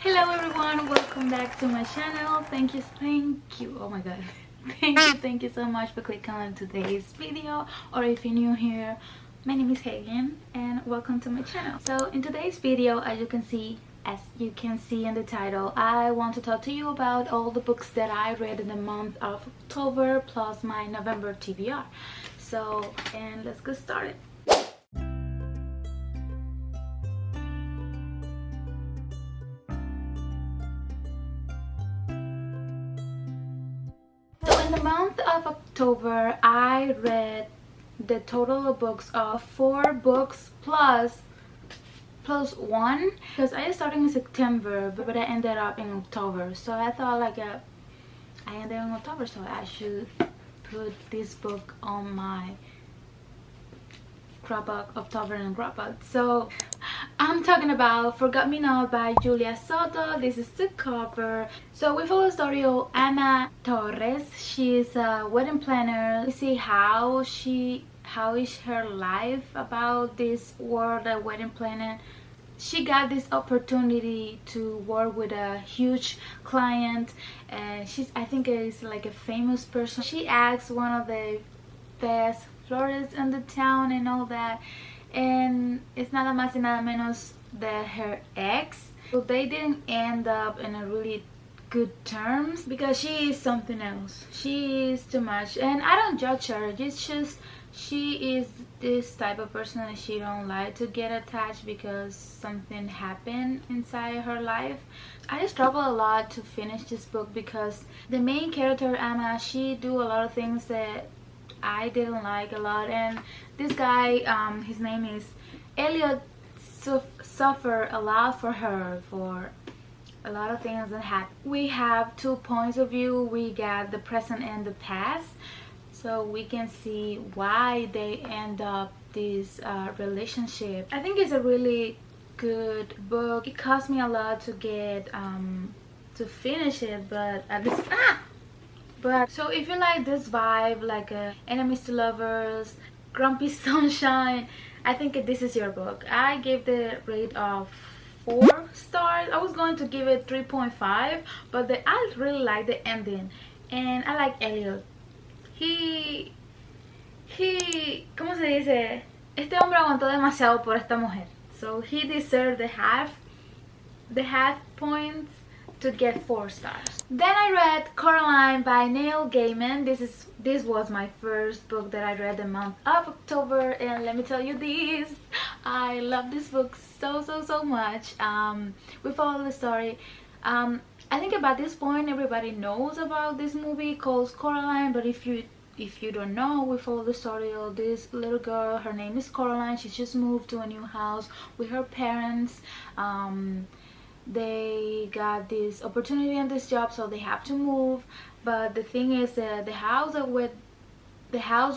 Hello everyone, welcome back to my channel. Thank you, oh my god. Thank you so much for clicking on today's video, or if you're new here, my name is Hagen and welcome to my channel. So in today's video, as you can see in the title, I want to talk to you about all the books that I read in the month of October plus my November TBR. So, and let's get started. So in the month of October, I read the total of books of 4 books plus one, because I started in September but I ended up in October. So I thought I ended in October, so I should put this book on my October and Dropbox. So I'm talking about Forgot Me Not by Julia Soto. This is the cover. So we follow the story of Ana Torres. She's a wedding planner. We see how is her life about this world of wedding planning. She got this opportunity to work with a huge client, and I think is like a famous person. She asks one of the best florists in the town and all that, and it's nada más y nada menos than her ex. So they didn't end up in a really good terms because she is something else. She is too much, and I don't judge her. It's just she is this type of person that she don't like to get attached because something happened inside her life. I struggle a lot to finish this book because the main character Anna, she do a lot of things that I didn't like a lot, and this guy, his name is Elliot, suffer a lot for her for a lot of things that happen. We have 2 points of view. We got the present and the past, so we can see why they end up this relationship. I think it's a really good book. It cost me a lot to get to finish it, but at least so if you like this vibe, like enemies to lovers, grumpy sunshine, I think this is your book. I gave the rate of 4 stars. I was going to give it 3.5, but I really like the ending, and I like Elliot. ¿Cómo se dice? Este hombre aguantó demasiado por esta mujer, so he deserved the half points to get 4 stars. Then I read Coraline by Neil Gaiman. This was my first book that I read the month of October, and let me tell you this, I love this book so much. We follow the story. I think about this point everybody knows about this movie called Coraline, but if you don't know, we follow the story of this little girl. Her name is Coraline. She just moved to a new house with her parents. They got this opportunity and this job, so they have to move. But the thing is that the house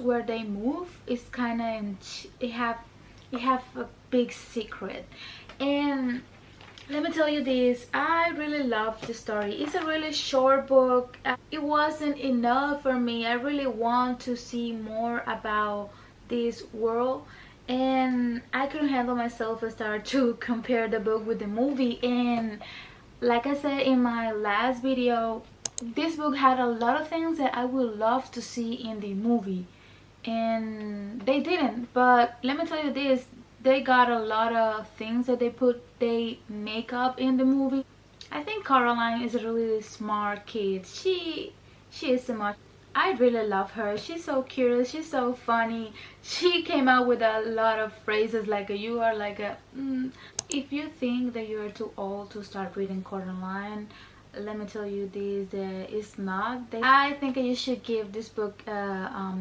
where they move is kind of it have a big secret. And let me tell you this, I really love the story. It's a really short book. It wasn't enough for me. I really want to see more about this world, and I couldn't handle myself and start to compare the book with the movie. And like I said in my last video, this book had a lot of things that I would love to see in the movie, and they didn't. But let me tell you this, they got a lot of things that they make up in the movie. I think Caroline is a really smart kid. She is so much. I really love her. She's so curious. She's so funny. She came out with a lot of phrases like you are like a if you think that you're too old to start reading Coraline, let me tell you this, it's not. I think you should give this book a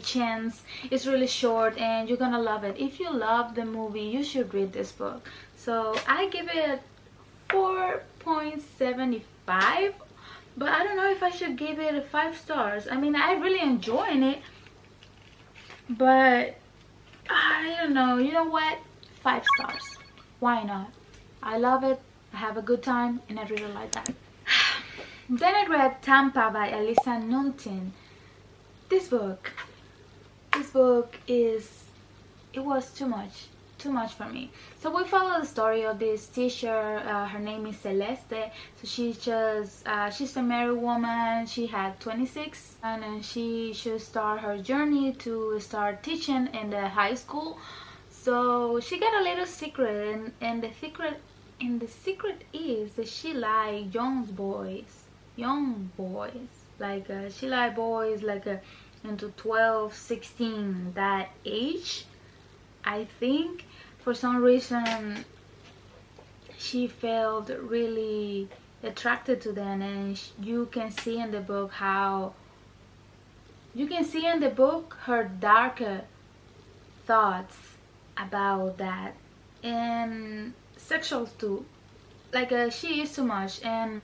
chance. It's really short and you're gonna love it. If you love the movie, you should read this book. So I give it 4.75, but I don't know if I should give it 5 stars. I mean, I really enjoying it, but I don't know. You know what? 5 stars. Why not? I love it. I have a good time, and I really like that. Then I read Tampa by Elisa Nuntin. This book it was too much too much for me. So we follow the story of this teacher. Her name is Celeste. So she's a married woman. She had 26, and then she should start her journey to start teaching in the high school. So she got a little secret, and the secret is that she like young boys, like she like boys like into 12, 16, that age. I think for some reason she felt really attracted to them, and you can see in the book her darker thoughts about that, and sexual too. Like she is too much, and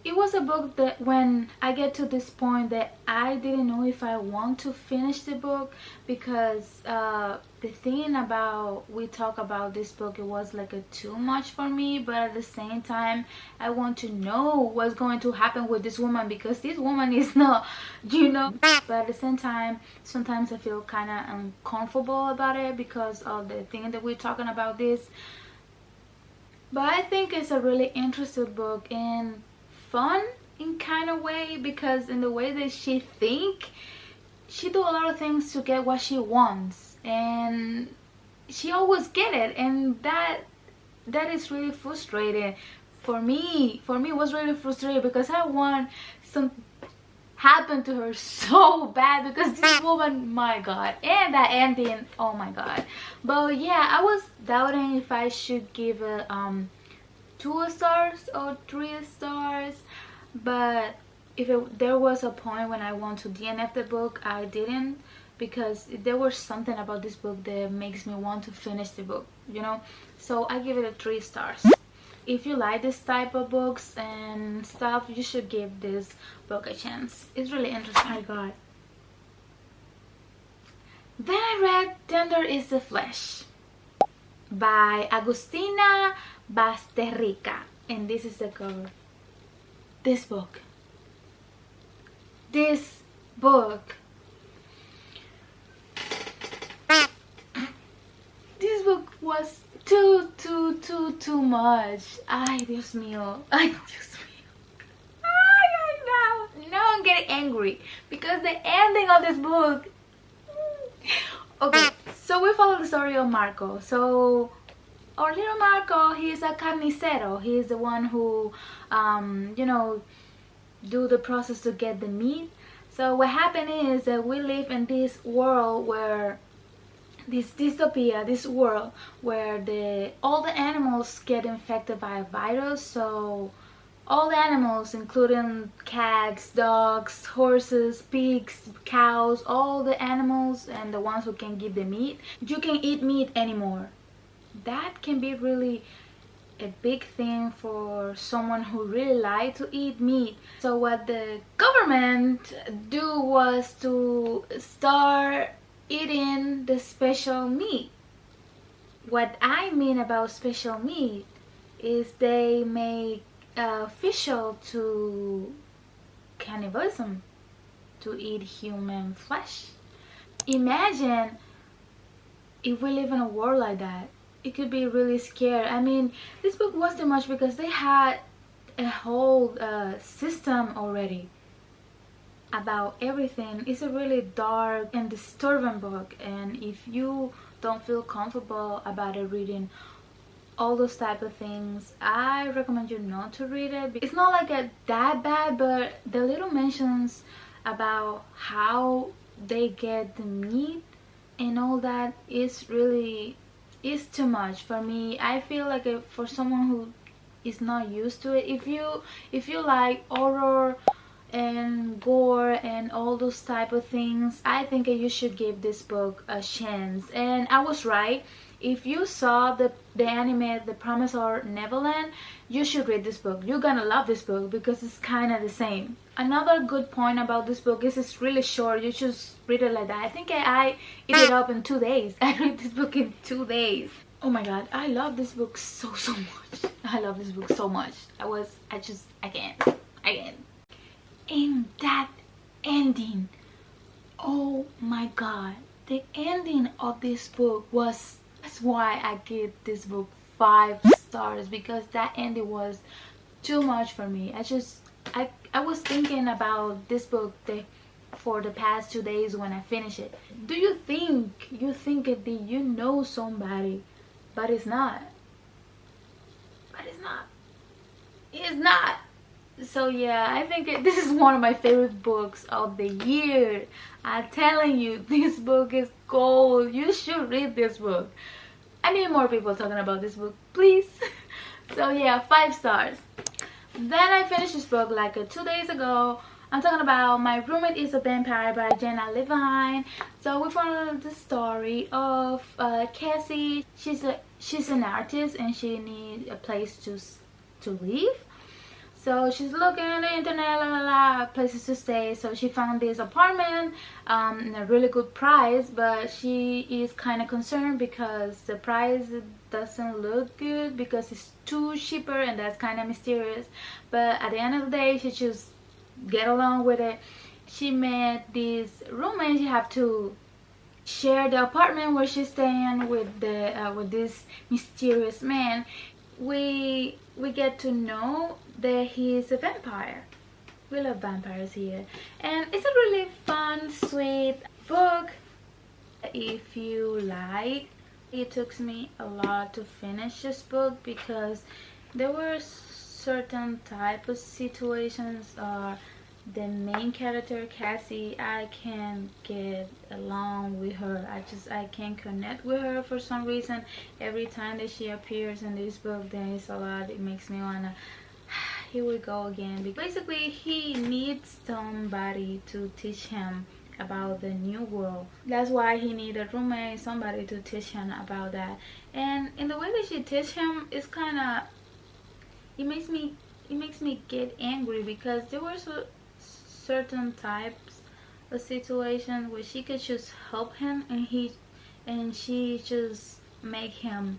it was a book that when I get to this point that I didn't know if I want to finish the book, because the thing about we talk about this book, it was like a too much for me, but at the same time I want to know what's going to happen with this woman, because this woman is not, but at the same time sometimes I feel kind of uncomfortable about it because of the thing that we're talking about this. But I think it's a really interesting book and fun in kind of way, because in the way that she think, she do a lot of things to get what she wants, and she always get it, and that is really frustrating for me. It was really frustrating because I want some happen to her so bad, because this woman, my god, and that ending, oh my god. But yeah, I was doubting if I should give it 2 stars or 3 stars, but there was a point when I want to DNF the book, I didn't, because there was something about this book that makes me want to finish the book, so I give it a 3 stars. If you like this type of books and stuff, you should give this book a chance. It's really interesting. Oh my god. Then I read Tender is the Flesh by Agustina Basterrica, and this is the cover. This book was too much. Ay, Dios mío. Ay, Dios mío. Ay, now I'm getting angry because the ending of this book. Okay, so we follow the story of Marco. So our little Marco, he's a carnicero. He's the one who do the process to get the meat. So what happened is that we live in this world where this dystopia, this world where all the animals get infected by a virus. So all the animals, including cats, dogs, horses, pigs, cows, all the animals and the ones who can give the meat, you can eat meat anymore. That can be really a big thing for someone who really like to eat meat. So what the government do was to start eating the special meat. What I mean about special meat is they make official to cannibalism, to eat human flesh. Imagine if we live in a world like that. It could be really scary. I mean, this book was too much because they had a whole system already about everything. It's a really dark and disturbing book, and if you don't feel comfortable about it, reading all those type of things, I recommend you not to read it. It's not like that bad, but the little mentions about how they get the meat and all that is really too much for me. I feel like for someone who is not used to it, if you like horror and gore and all those type of things, I think you should give this book a chance. And I was right. If you saw the anime The Promise of Neverland, you should read this book. You're gonna love this book because it's kind of the same. Another good point about this book is it's really short. You just read it like that. I think I eat it up in 2 days. I read this book in 2 days. Oh my god, I love this book so much. I love this book so much. I can't. And that ending, oh my god, The ending of this book was, that's why I give this book 5 stars, because that ending was too much for me. I was thinking about this book for the past 2 days when I finish it. Do you think that you know somebody, but it's not. But it's not. It's not. So yeah, I think this is one of my favorite books of the year. I'm telling you, this book is gold. You should read this book. I need more people talking about this book, please. So yeah, 5 stars. Then I finished this book like 2 days ago. I'm talking about My Roommate is a Vampire by Jenna Levine. So we follow the story of Cassie. She's an artist and she needs a place to live. So she's looking at the internet, places to stay. So she found this apartment in a really good price, but she is kind of concerned because the price doesn't look good because it's too cheaper, and that's kind of mysterious. But at the end of the day, she just get along with it. She met this roommate. She have to share the apartment where she's staying with this mysterious man. We get to know that he's a vampire. We love vampires here, and it's a really fun, sweet book. If you like, it took me a lot to finish this book because there were certain type of situations the main character Cassie, I can't get along with her. I can't connect with her for some reason. Every time that she appears in this book, there is a lot. It makes me wanna here we go again. Basically, he needs somebody to teach him about the new world. That's why he needs a roommate, somebody to teach him about that. And in the way that she teach him, it's kind of, it makes me get angry because there were certain types of situations where she could just help him and she just make him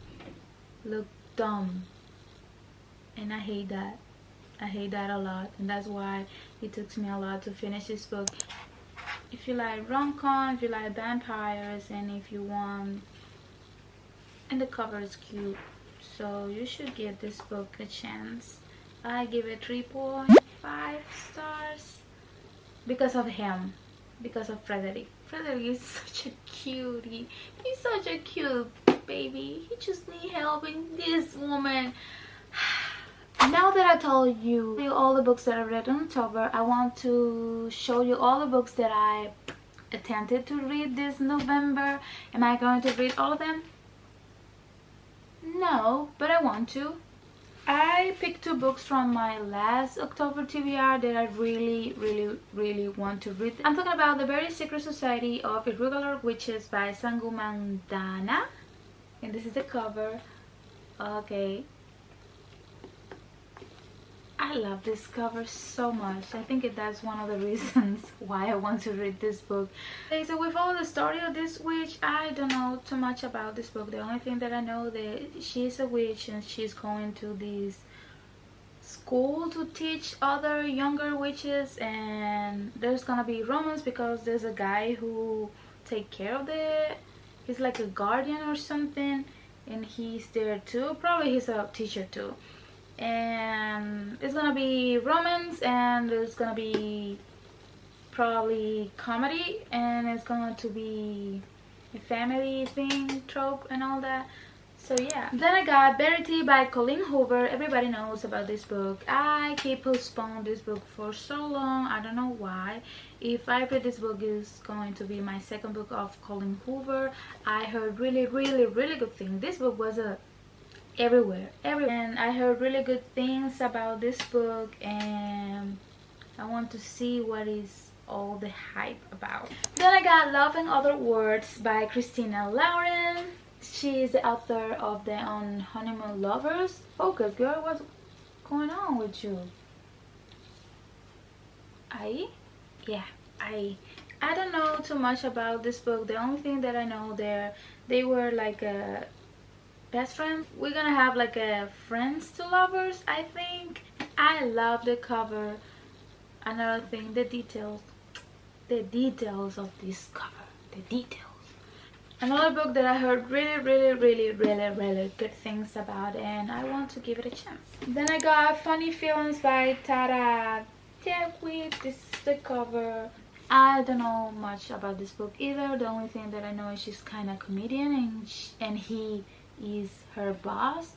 look dumb, and I hate that. I hate that a lot, and that's why it took me a lot to finish this book. If you like rom-com, if you like vampires, and if you want, and the cover is cute, so you should give this book a chance. I give it 3.5 stars because of him, because of Frederick. Frederick is such a cutie. He's such a cute baby. He just needs help, and this woman. Now that I told you all the books that I read in October, I want to show you all the books that I attempted to read this November. Am I going to read all of them? No, but I want to. I picked 2 books from my last October TBR that I really want to read. I'm talking about The Very Secret Society of Irregular Witches by Sangu Mandana. And this is the cover. Okay. I love this cover so much. I think that's one of the reasons why I want to read this book. Okay, so we follow the story of this witch. I don't know too much about this book. The only thing that I know that she's a witch and she's going to this school to teach other younger witches, and there's gonna be romance because there's a guy who take care of he's like a guardian or something, and he's there too. Probably he's a teacher too. And it's gonna be romance, and there's gonna be probably comedy, and it's going to be a family thing trope and all that. So yeah. Then I got Verity by Colleen Hoover. Everybody knows about this book. I keep postponing this book for so long. I don't know why. If I read this book, is going to be my second book of Colleen Hoover. I heard really good things. This book was everywhere, and I heard really good things about this book, and I want to see what is all the hype about. Then I got Love and Other Words by Christina Lauren. She is the author of the On Honeymoon Lovers. Focus, girl, what's going on with you? I don't know too much about this book. The only thing that I know, they were like a best friends. We're gonna have like a friends to lovers, I think. I love the cover. Another thing, the details of this cover, the details. Another book that I heard really good things about, and I want to give it a chance. Then I got Funny Feelings by Tara Tewitt. This is the cover. I don't know much about this book either. The only thing that I know is she's kind of comedian, and he is her boss.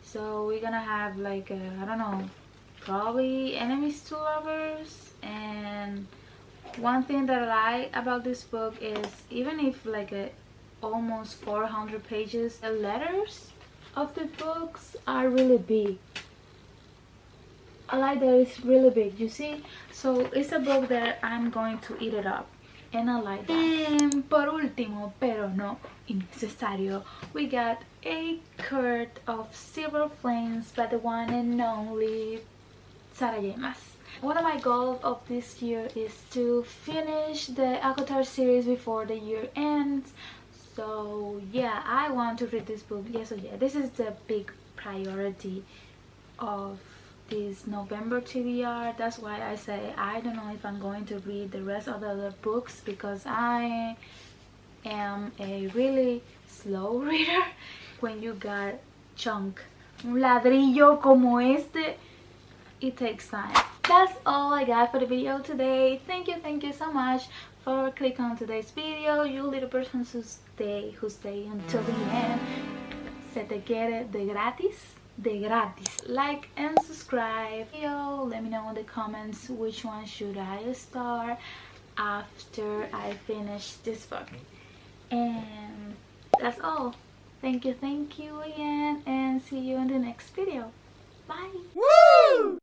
So we're gonna have like I don't know, probably enemies to lovers. And one thing that I like about this book is, even if like almost 400 pages, the letters of the books are really big. I like that it's really big, you see. So it's a book that I'm going to eat it up, and I like that. And por último, pero no innecesario, we got A Court of Silver Flames by the one and only Sarah Yemas. One of my goals of this year is to finish the ACOTAR series before the year ends. So yeah, I want to read this book. Yes, so yeah, this is the big priority of this November TBR. That's why I say I don't know if I'm going to read the rest of the other books, because I am a really slow reader. When you got chunk, un ladrillo como este, it takes time. That's all I got for the video today. Thank you so much for clicking on today's video. You little persons who stay until the end. Se te quiere de gratis. De gratis. Like and subscribe. Let me know in the comments which one should I start after I finish this book. And that's all. Thank you again, and see you in the next video. Bye. Woo!